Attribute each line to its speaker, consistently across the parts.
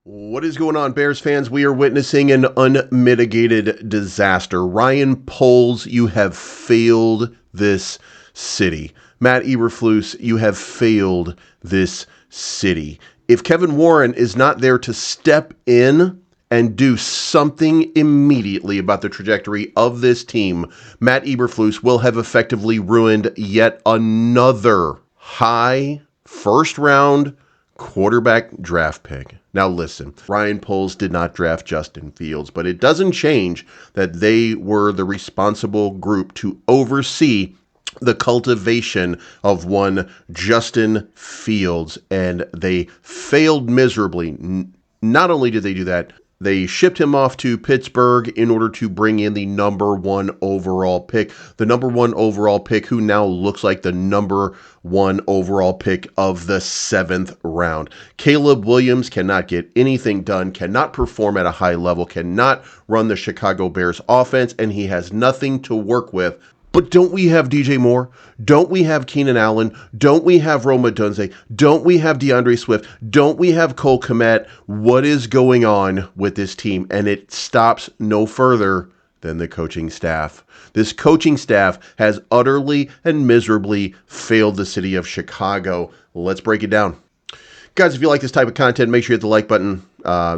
Speaker 1: What is going on, Bears fans? We are witnessing an unmitigated disaster. Ryan Poles, you have failed this city. Matt Eberflus, you have failed this city. If Kevin Warren is not there to step in and do something immediately about the trajectory of this team, Matt Eberflus will have effectively ruined yet another high first-round quarterback draft pick. Now listen, Ryan Poles did not draft Justin Fields, but it doesn't change that they were the responsible group to oversee the cultivation of one Justin Fields, and they failed miserably. Not only did they do that, they shipped him off to Pittsburgh in order to bring in the number one overall pick. The number one overall pick who now looks like the number one overall pick of the 7th round. Caleb Williams cannot get anything done, cannot perform at a high level, cannot run the Chicago Bears offense, and he has nothing to work with. But don't we have DJ Moore? Don't we have Keenan Allen? Don't we have Rome Odunze? Don't we have DeAndre Swift? Don't we have Cole Kmet? What is going on with this team? And it stops no further than the coaching staff. This coaching staff has utterly and miserably failed the city of Chicago. Let's break it down. Guys, if you like this type of content, make sure you hit the like button,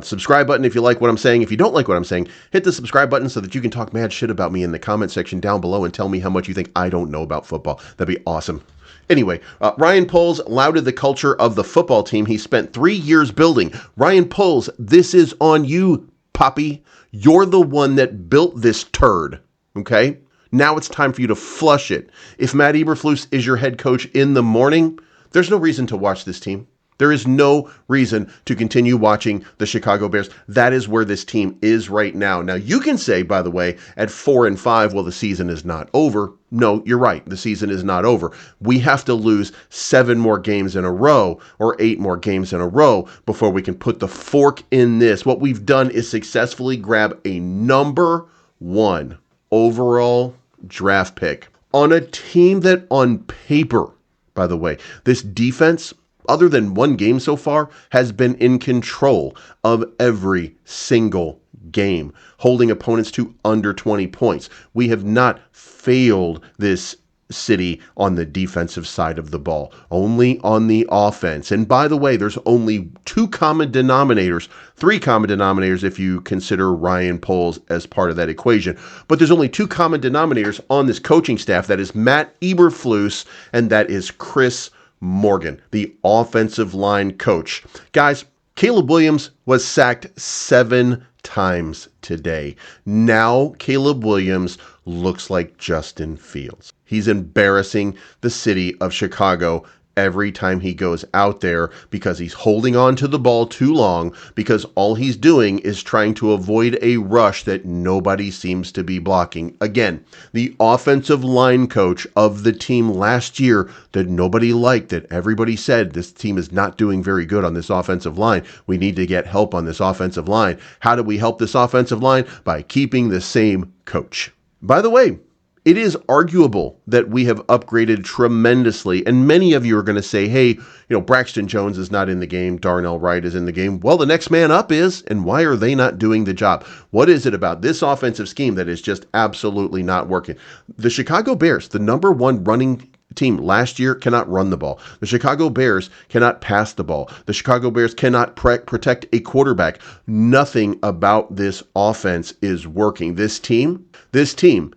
Speaker 1: subscribe button if you like what I'm saying. If you don't like what I'm saying, hit the subscribe button so that you can talk mad shit about me in the comment section down below and tell me how much you think I don't know about football. That'd be awesome. Anyway, Ryan Poles lauded the culture of the football team he spent 3 years building. Ryan Poles, this is on you, Poppy. You're the one that built this turd, okay? Now it's time for you to flush it. If Matt Eberflus is your head coach in the morning, there's no reason to watch this team. There is no reason to continue watching the Chicago Bears. That is where this team is right now. Now, you can say, by the way, at 4-5, well, the season is not over. No, you're right. The season is not over. We have to lose 7 more games in a row or 8 more games in a row before we can put the fork in this. What we've done is successfully grab a number 1 overall draft pick on a team that on paper, by the way, this defense, other than 1 game so far, has been in control of every single game, holding opponents to under 20 points. We have not failed this city on the defensive side of the ball, only on the offense. And by the way, there's only 2 common denominators, 3 common denominators if you consider Ryan Poles as part of that equation. But there's only 2 common denominators on this coaching staff. That is Matt Eberflus and that is Chris Morgan, the offensive line coach. Guys, Caleb Williams was sacked 7 times today. Now Caleb Williams looks like Justin Fields. He's embarrassing the city of Chicago every time he goes out there because he's holding on to the ball too long, because all he's doing is trying to avoid a rush that nobody seems to be blocking. Again, the offensive line coach of the team last year that nobody liked, that everybody said this team is not doing very good on this offensive line. We need to get help on this offensive line. How do we help this offensive line? By keeping the same coach. By the way, it is arguable that we have upgraded tremendously, and many of you are going to say, hey, Braxton Jones is not in the game, Darnell Wright is in the game. Well, the next man up is, and why are they not doing the job? What is it about this offensive scheme that is just absolutely not working? The Chicago Bears, the number 1 running team last year, cannot run the ball. The Chicago Bears cannot pass the ball. The Chicago Bears cannot protect a quarterback. Nothing about this offense is working. This team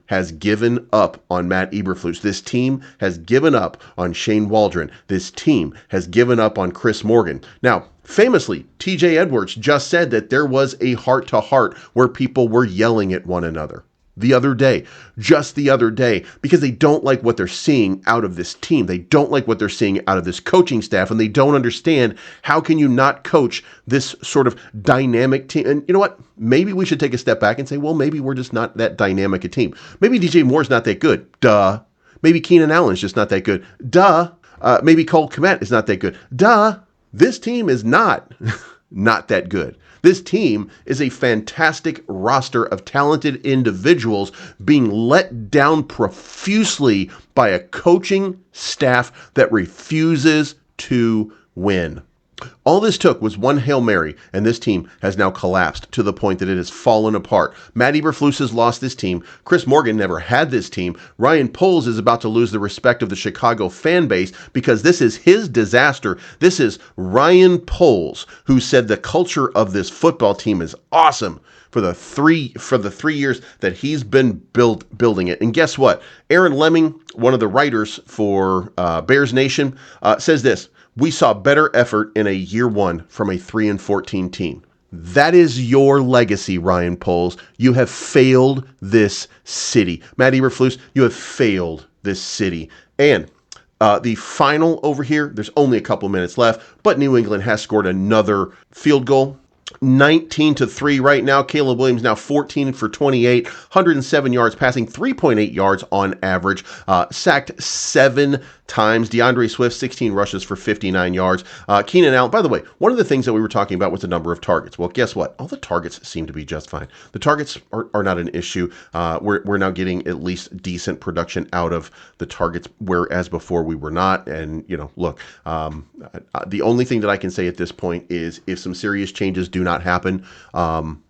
Speaker 1: has given up on Matt Eberflus. This team has given up on Shane Waldron. This team has given up on Chris Morgan. Now, famously, TJ Edwards just said that there was a heart-to-heart where people were yelling at one another just the other day, because they don't like what they're seeing out of this team. They don't like what they're seeing out of this coaching staff, and they don't understand how can you not coach this sort of dynamic team. And you know what? Maybe we should take a step back and say, well, maybe we're just not that dynamic a team. Maybe DJ Moore's not that good. Duh. Maybe Keenan Allen's just not that good. Duh. Maybe Cole Kmet is not that good. Duh. This team is not that good. This team is a fantastic roster of talented individuals being let down profusely by a coaching staff that refuses to win. All this took was one Hail Mary, and this team has now collapsed to the point that it has fallen apart. Matt Eberflus has lost this team. Chris Morgan never had this team. Ryan Poles is about to lose the respect of the Chicago fan base because this is his disaster. This is Ryan Poles, who said the culture of this football team is awesome for the 3 years that he's been building it. And guess what? Aaron Lemming, one of the writers for Bears Nation, says this: "We saw better effort in a year one from a 3-14 team." That is your legacy, Ryan Poles. You have failed this city. Matt Eberflus, you have failed this city. And the final over here, there's only a couple minutes left, but New England has scored another field goal. 19-3 right now. Caleb Williams now 14 for 28, 107 yards passing, 3.8 yards on average, sacked 7 times. DeAndre Swift, 16 rushes for 59 yards. Keenan Allen, by the way, one of the things that we were talking about was the number of targets. Well, guess what? All the targets seem to be just fine. The targets are not an issue. We're now getting at least decent production out of the targets, whereas before we were not. And, look, the only thing that I can say at this point is if some serious changes do not happen,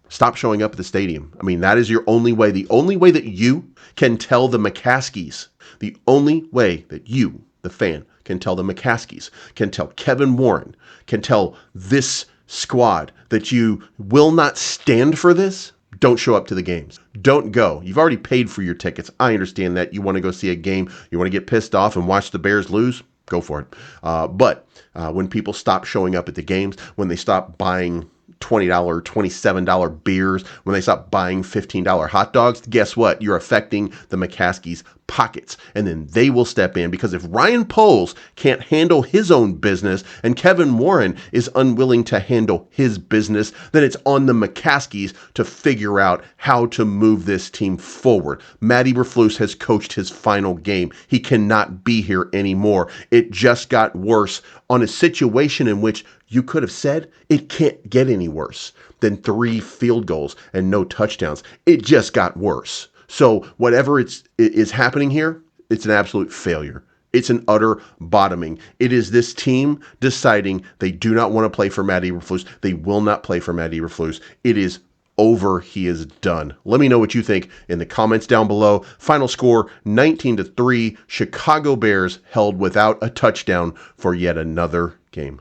Speaker 1: stop showing up at the stadium. I mean, that is your only way. The only way that you can tell the McCaskies, the only way that you, the fan, can tell the McCaskies, can tell Kevin Warren, can tell this squad that you will not stand for this, don't show up to the games. Don't go. You've already paid for your tickets. I understand that. You want to go see a game. You want to get pissed off and watch the Bears lose? Go for it. But when people stop showing up at the games, when they stop buying $20, $27 beers, when they stop buying $15 hot dogs, guess what? You're affecting the McCaskies' pockets. And then they will step in, because if Ryan Poles can't handle his own business and Kevin Warren is unwilling to handle his business, then it's on the McCaskies to figure out how to move this team forward. Matt Eberflus has coached his final game. He cannot be here anymore. It just got worse on a situation in which you could have said it can't get any worse than 3 field goals and no touchdowns. It just got worse. So whatever is happening here, it's an absolute failure. It's an utter bottoming. It is this team deciding they do not want to play for Matt Eberflus. They will not play for Matt Eberflus. It is over. He is done. Let me know what you think in the comments down below. Final score, 19-3. Chicago Bears held without a touchdown for yet another game.